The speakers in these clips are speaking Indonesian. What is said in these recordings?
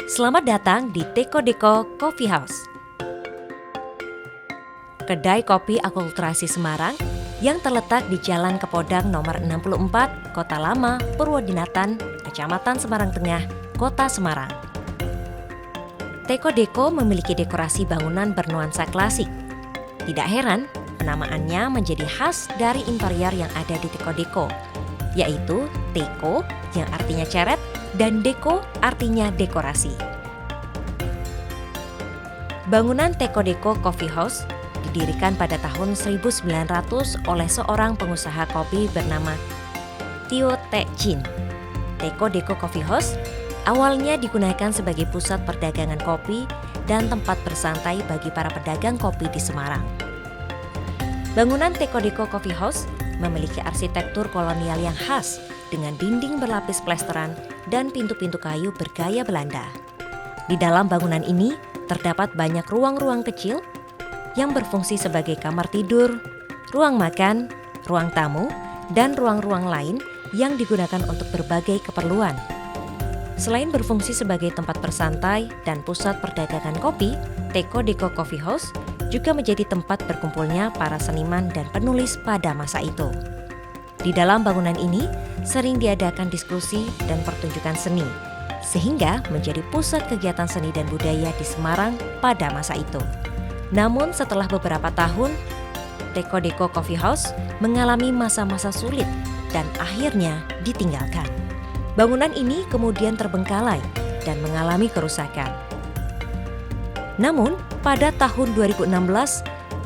Selamat datang di Teko Deko Coffee House. Kedai kopi akulturasi Semarang yang terletak di Jalan Kepodang nomor 64, Kota Lama, Purwodinatan, Kecamatan Semarang Tengah, Kota Semarang. Teko Deko memiliki dekorasi bangunan bernuansa klasik. Tidak heran, penamaannya menjadi khas dari interior yang ada di Teko Deko, yaitu Teko yang artinya ceret dan Deko artinya dekorasi. Bangunan Teko Deko Coffee House didirikan pada tahun 1900 oleh seorang pengusaha kopi bernama Tio Te Chin. Teko Deko Coffee House awalnya digunakan sebagai pusat perdagangan kopi dan tempat bersantai bagi para pedagang kopi di Semarang. Bangunan Teko Deko Coffee House memiliki arsitektur kolonial yang khas dengan dinding berlapis plesteran dan pintu-pintu kayu bergaya Belanda. Di dalam bangunan ini terdapat banyak ruang-ruang kecil yang berfungsi sebagai kamar tidur, ruang makan, ruang tamu, dan ruang-ruang lain yang digunakan untuk berbagai keperluan. Selain berfungsi sebagai tempat bersantai dan pusat perdagangan kopi, Teko Deko Coffee House juga menjadi tempat berkumpulnya para seniman dan penulis pada masa itu. Di dalam bangunan ini sering diadakan diskusi dan pertunjukan seni, sehingga menjadi pusat kegiatan seni dan budaya di Semarang pada masa itu. Namun setelah beberapa tahun, Teko Deko Coffee House mengalami masa-masa sulit dan akhirnya ditinggalkan. Bangunan ini kemudian terbengkalai dan mengalami kerusakan. Namun, pada tahun 2016,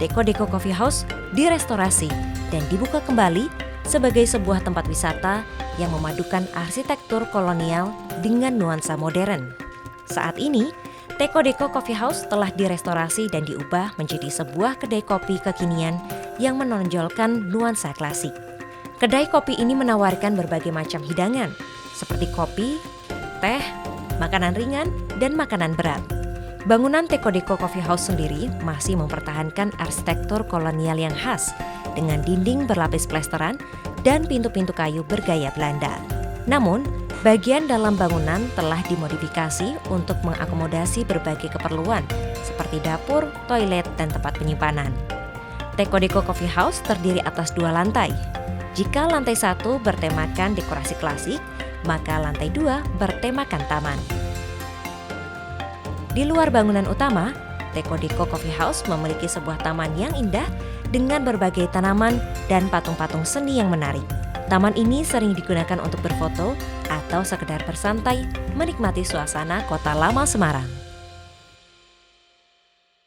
Teko Deko Coffee House direstorasi dan dibuka kembali sebagai sebuah tempat wisata yang memadukan arsitektur kolonial dengan nuansa modern. Saat ini, Teko Deko Coffee House telah direstorasi dan diubah menjadi sebuah kedai kopi kekinian yang menonjolkan nuansa klasik. Kedai kopi ini menawarkan berbagai macam hidangan, seperti kopi, teh, makanan ringan, dan makanan berat. Bangunan Teko Deko Coffee House sendiri masih mempertahankan arsitektur kolonial yang khas dengan dinding berlapis plesteran dan pintu-pintu kayu bergaya Belanda. Namun, bagian dalam bangunan telah dimodifikasi untuk mengakomodasi berbagai keperluan seperti dapur, toilet, dan tempat penyimpanan. Teko Deko Coffee House terdiri atas 2 lantai. Jika lantai 1 bertemakan dekorasi klasik, maka lantai 2 bertemakan taman. Di luar bangunan utama, Teko Deko Coffee House memiliki sebuah taman yang indah dengan berbagai tanaman dan patung-patung seni yang menarik. Taman ini sering digunakan untuk berfoto atau sekedar bersantai menikmati suasana Kota Lama Semarang.